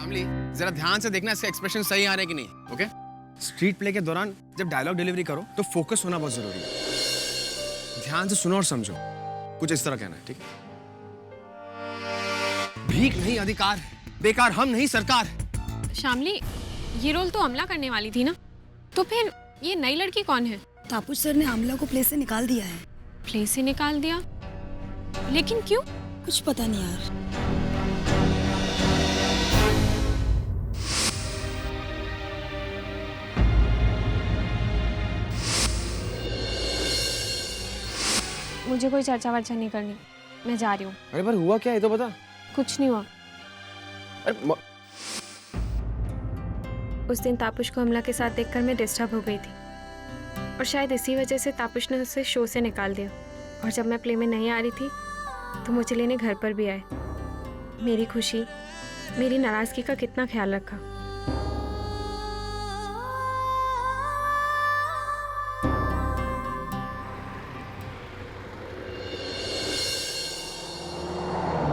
शामली, जरा ध्यान से देखना इसका एक्सप्रेशन सही आ रहे कि नहीं, ओके? स्ट्रीट प्ले के दौरान जब डायलॉग डिलीवरी करो तो फोकस होना बहुत जरूरी है। ध्यान से सुनो और समझो। कुछ इस तरह कहना है, ठीक है? भीख नहीं अधिकार, बेकार हम नहीं सरकार। शामली, ये रोल तो अमला करने वाली थी ना, तो फिर ये नई लड़की कौन है? तापुश सर ने अमला को प्ले से निकाल दिया है। प्ले से निकाल दिया? लेकिन क्यों? कुछ पता नहीं यार। मुझे कोई चर्चा वर्चा नहीं करनी, मैं जा रही हूँ। अरे पर हुआ क्या, ये तो बता। कुछ नहीं हुआ। अरे उस दिन तापुश को अमला के साथ देखकर मैं डिस्टर्ब हो गई थी और शायद इसी वजह से तापुश ने उसे शो से निकाल दिया। और जब मैं प्ले में नहीं आ रही थी तो मुझे लेने घर पर भी आए। मेरी खुशी, मेरी नाराजगी का कितना ख्याल रखा।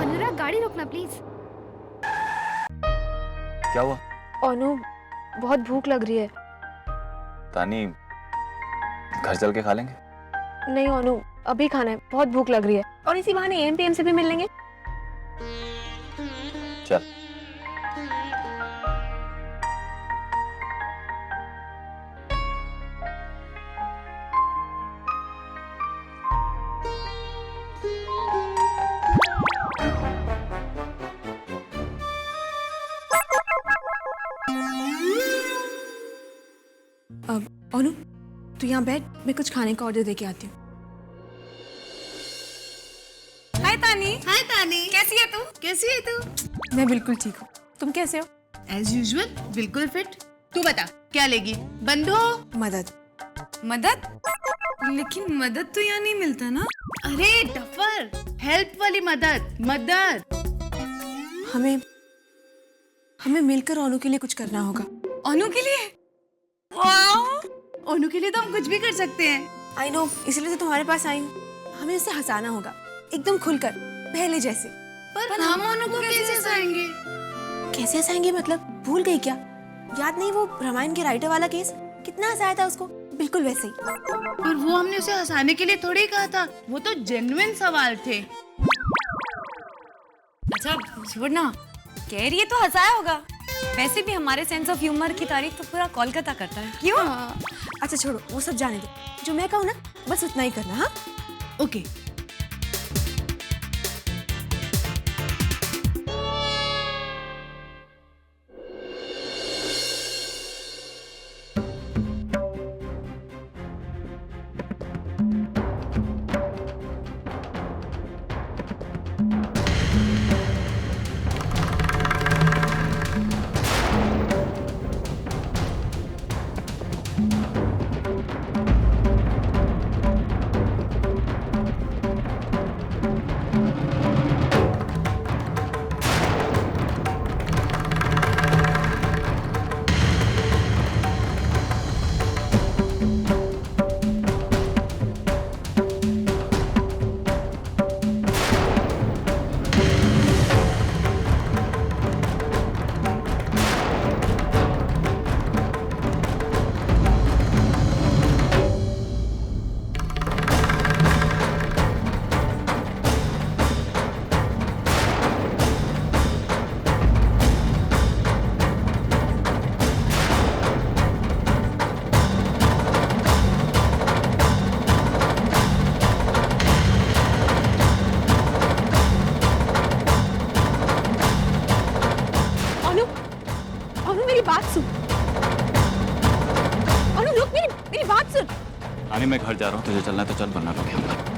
अनुराग, गाड़ी रोकना प्लीज। क्या हुआ? अनु, बहुत भूख लग रही है। तानी, घर चल के खा लेंगे? नहीं अनु, अभी खाना है, बहुत भूख लग रही है। और इसी बहाने एएमपीएम से भी मिल लेंगे। चल। अनु, तू यहाँ बैठ, मैं कुछ खाने का ऑर्डर देके आती हूँ। हाय तानी, कैसी है तू? मैं बिल्कुल ठीक हूँ, तुम कैसे हो? एज यूजुअल, बिल्कुल फिट। तू बता, क्या लेगी? बंधो? मदद। मदद? लेकिन मदद तो यहाँ नहीं मिलता ना। अरे डफर, हेल्प वाली मदद। हमें मिलकर अनु के लिए कुछ करना होगा। अनु के लिए? वाह, अनु के लिए तो हम कुछ भी कर सकते हैं। आई नो, इसलिए तो तुम्हारे पास आई हूँ। हमें उसे हंसाना होगा, एकदम खुलकर, पहले जैसे। पर हम अनु को कैसे हंसाएंगे? कैसे हंसाएंगे मतलब? भूल गई क्या? याद नहीं वो रामायण के राइटर वाला केस? कितना हंसाया था उसको, बिल्कुल वैसे ही। पर वो हमने उसे हंसाने के लिए थोड़ी कहा था, वो तो जेन्युइन सवाल थे। अच्छा छोड़ना, कह रही है तो हंसाया होगा। वैसे भी हमारे सेंस ऑफ ह्यूमर की तारीफ तो पूरा कोलकाता करता है। क्यों? अच्छा छोड़ो, वो सब जाने दो। जो मैं कहूँ ना, बस उतना ही करना। हाँ, ओके। तानी, मैं घर जा रहा हूँ, तुझे चलना है तो चल, वरना रोके हम।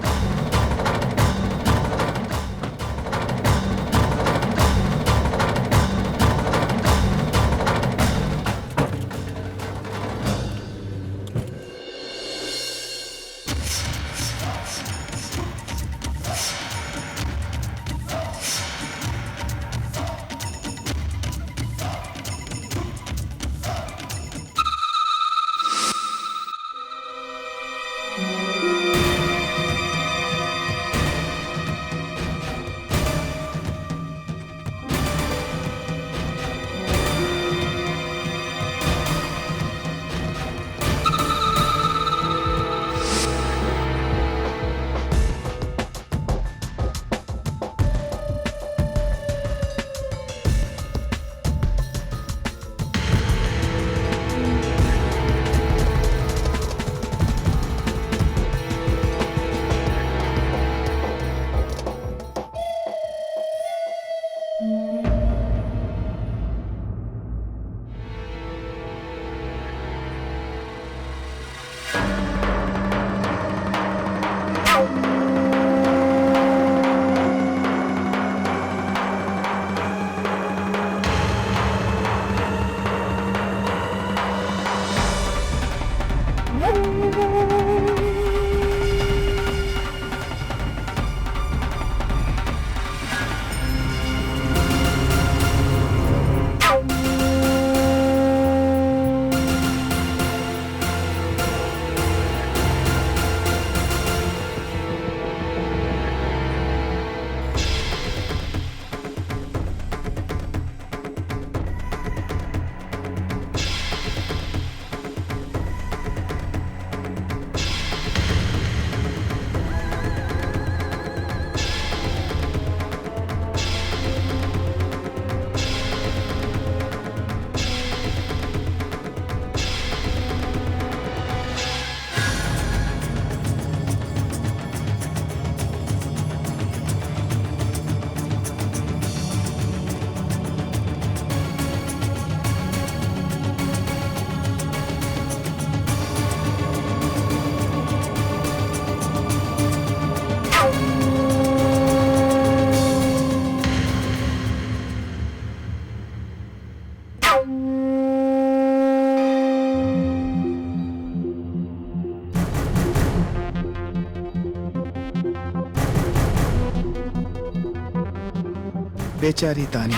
बेचारी तानी,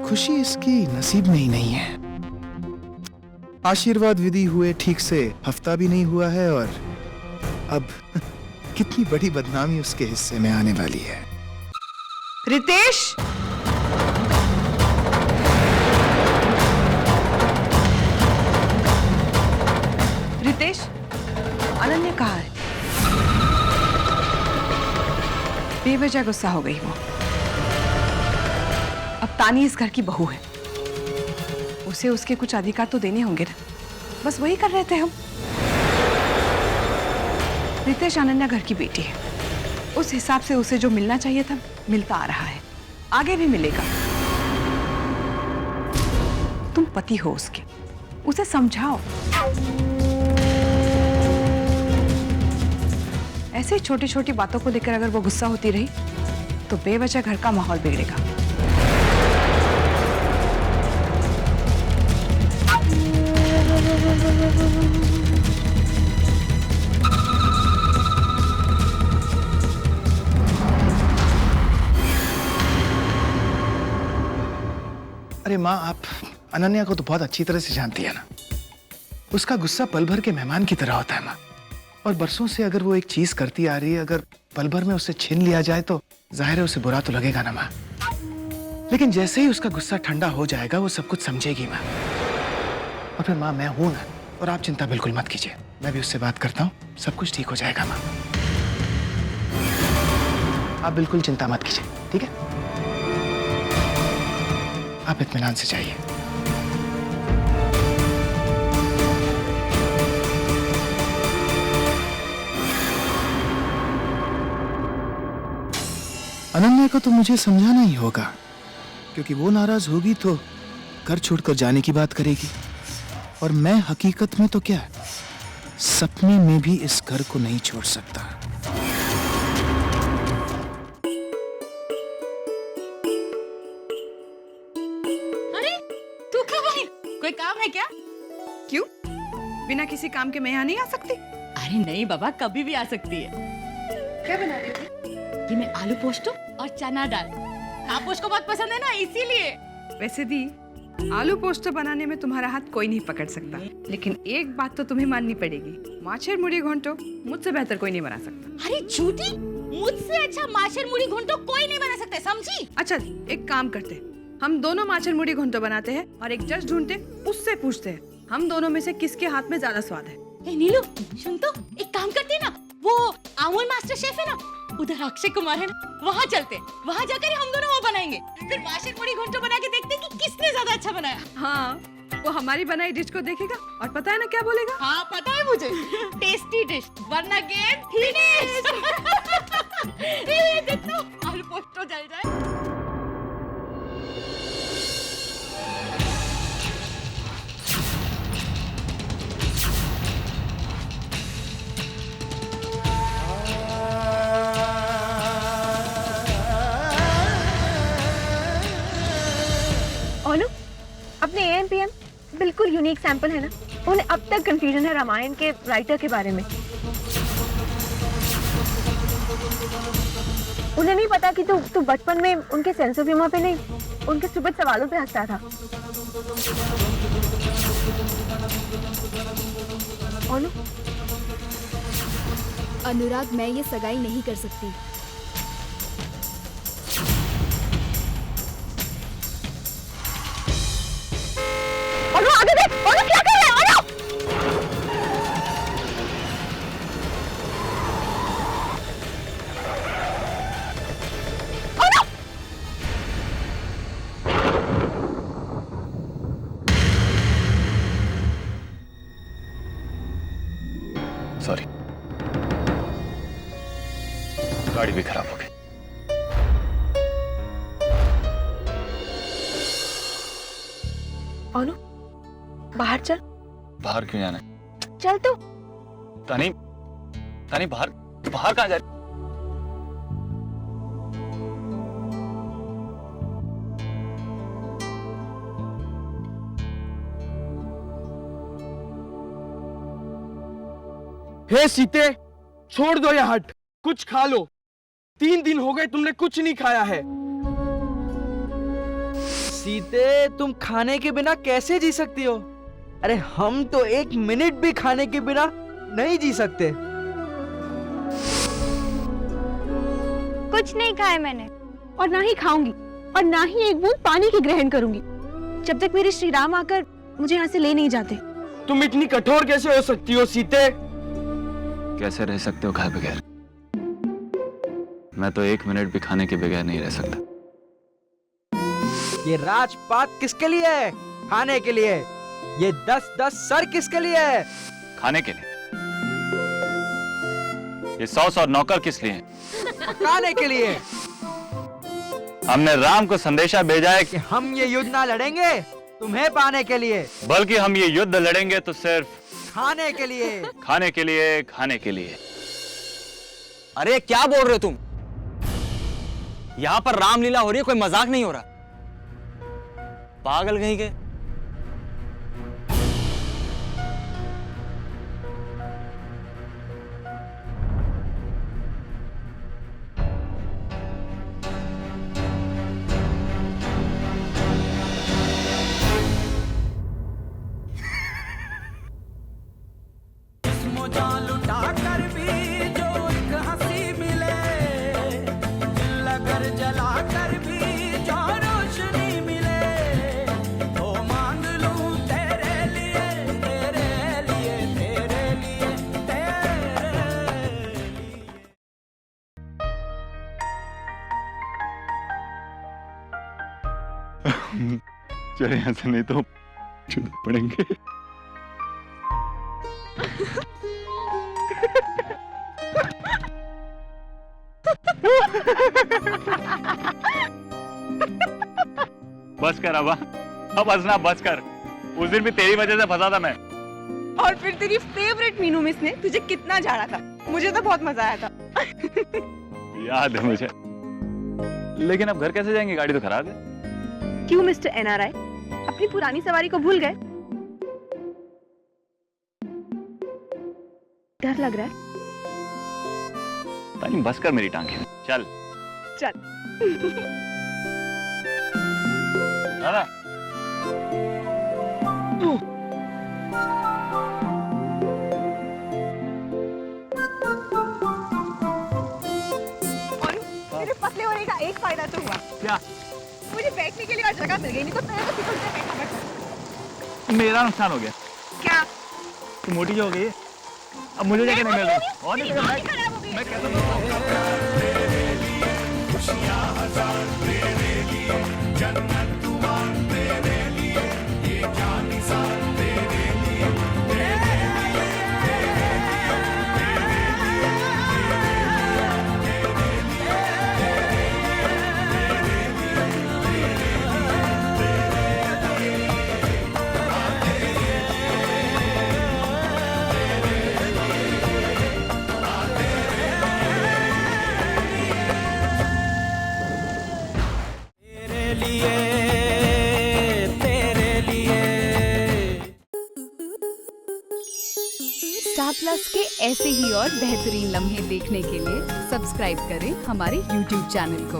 खुशी इसकी नसीब में ही नहीं है। आशीर्वाद विधि हुए ठीक से हफ्ता भी नहीं हुआ है और अब कितनी बड़ी बदनामी उसके हिस्से में आने वाली है। रितेश, रितेश, अनन्या कहाँ है? बेवजह गुस्सा हो गई वो। अब तानी इस घर की बहू है, उसे उसके कुछ अधिकार तो देने होंगे ना, बस वही कर रहे थे हम। रितेश, अनन्या घर की बेटी है, उस हिसाब से उसे जो मिलना चाहिए था मिलता आ रहा है, आगे भी मिलेगा। तुम पति हो उसके, उसे समझाओ। ऐसे छोटी छोटी बातों को लेकर अगर वो गुस्सा होती रही तो बेवजह घर का माहौल बिगड़ेगा। अरे माँ, आप अनन्या को तो बहुत अच्छी तरह से जानती है ना। उसका गुस्सा पल भर के मेहमान की तरह होता है माँ। और बरसों से अगर वो एक चीज करती आ रही है, अगर पल भर में उससे छीन लिया जाए तो जाहिर है उसे बुरा तो लगेगा ना माँ। लेकिन जैसे ही उसका गुस्सा ठंडा हो जाएगा वो सब कुछ समझेगी माँ। और फिर माँ, मैं हूं ना, और आप चिंता बिल्कुल मत कीजिए। मैं भी उससे बात करता हूँ, सब कुछ ठीक हो जाएगा माँ। आप बिल्कुल चिंता मत कीजिए, ठीक है? आप इत्मीनान से जाइए। अनन्या को तो मुझे समझाना ही होगा, क्योंकि वो नाराज होगी तो घर छोड़कर जाने की बात करेगी। और मैं हकीकत में तो क्या, सपने में भी इस घर को नहीं छोड़ सकता। अरे तू कब आई? कोई काम है क्या? क्यों? बिना किसी काम के मैं यहाँ नहीं आ सकती? अरे नहीं बाबा, कभी भी आ सकती है। क्या बना रही थी? कि मैं आलू पोस्टो और चना दाल। तापुष को बहुत पसंद है ना, इसीलिए। वैसे दी, आलू पोस्टर बनाने में तुम्हारा हाथ कोई नहीं पकड़ सकता, लेकिन एक बात तो तुम्हें माननी पड़ेगी, माछेर मुड़ी घंटो मुझसे बेहतर कोई नहीं बना सकता। अरे झूठी, मुझसे अच्छा माछेर मुड़ी घंटो कोई नहीं बना सकता, समझी? अच्छा, एक काम करते, हम दोनों माछेर मुड़ी घंटो बनाते हैं और एक जज ढूंढते, उससे पूछते हैं हम दोनों में से किसके हाथ में ज्यादा स्वाद है। ए नीलू, सुन तो, एक काम करते ना, वो अमूल मास्टर शेफ है ना, उधर अक्षय कुमार है ना, वहाँ चलते, वहाँ जाकर हम दोनों वो बनाएंगे, फिर माछेर मुड़ी घंटो बना के देखते कि किसने ज्यादा अच्छा बनाया। हाँ, वो हमारी बनाई डिश को देखेगा और पता है ना क्या बोलेगा? हाँ पता है मुझे, टेस्टी डिश, वरना गेम फिनिश। ये देखो, आलू पोस्टो जल जाए। ओनू, अपने एएमपीएम बिल्कुल यूनिक सैंपल है ना। उन्हें अब तक कंफ्यूजन है रामायण के राइटर के बारे में। उन्हें नहीं पता कि तू बचपन में उनके सेंस ऑफ ह्यूमर पे नहीं, उनके स्टूपिड सवालों पे हंसता था। ओनू, अनुराग, मैं ये सगाई नहीं कर सकती। ओनू आगे देख, ओनू क्या कर रहे हैं? ओनू! सॉरी, गाड़ी भी खराब हो गई। ओनू, बाहर चल। बाहर क्यों जाना है? चल तो। तानी, तानी बाहर, बाहर कहाँ जा रही? हे सीते, छोड़ दो ये हट, कुछ खा लो। 3 दिन हो गए तुमने कुछ नहीं खाया है। सीते, तुम खाने के बिना कैसे जी सकती हो? अरे हम तो 1 मिनट भी खाने के बिना नहीं जी सकते। कुछ नहीं खाया मैंने, और ना ही खाऊंगी, और ना ही एक बूंद पानी की ग्रहण करूंगी, जब तक मेरे श्री राम आकर मुझे यहाँ से ले नहीं जाते। तुम इतनी कठोर कैसे हो सकती हो सीते? कैसे रह सकते हो खाए बगैर? मैं तो 1 मिनट भी खाने के बगैर नहीं रह सकता। ये राजपाट किसके लिए है? खाने के लिए। ये 10-10 सर किसके लिए है? खाने के लिए। ये 100 और नौकर किस लिए हैं? खाने के लिए। हमने राम को संदेशा भेजा है कि हम ये युद्ध ना लड़ेंगे तुम्हें पाने के लिए, बल्कि हम ये युद्ध लड़ेंगे तो सिर्फ खाने के लिए। खाने के लिए, खाने के लिए। अरे क्या बोल रहे हो तुम? यहाँ पर रामलीला हो रही है, कोई मजाक नहीं हो रहा। पागल कहीं के। चले यहाँ से, नहीं तो पड़ेंगे। बस कर अब हंसना बस कर। उस दिन भी तेरी वजह से फंसा था मैं। और फिर तेरी फेवरेट मीनू मिस ने तुझे कितना झाड़ा था। मुझे तो बहुत मजा आया था। याद है मुझे, लेकिन अब घर कैसे जाएंगे? गाड़ी तो खराब है। क्यों मिस्टर NRI, अपनी पुरानी सवारी को भूल गए? डर लग रहा है? तानी बस कर मेरी टांगे। चल चल। ना मेरे पतले होने का एक फायदा तो हुआ। क्या? मुझे बैठने के लिए और जगह मिल गई, नहीं तो तेरे को सिकुड़ के बैठना पड़ता। मेरा नुकसान हो गया। क्या? तू मोटी जो हो गई है, अब मुझे जगह नहीं मिल रही। और नहीं मैं कैसे स्टार प्लस के ऐसे ही और बेहतरीन लम्हे देखने के लिए सब्सक्राइब करें हमारे YouTube चैनल को।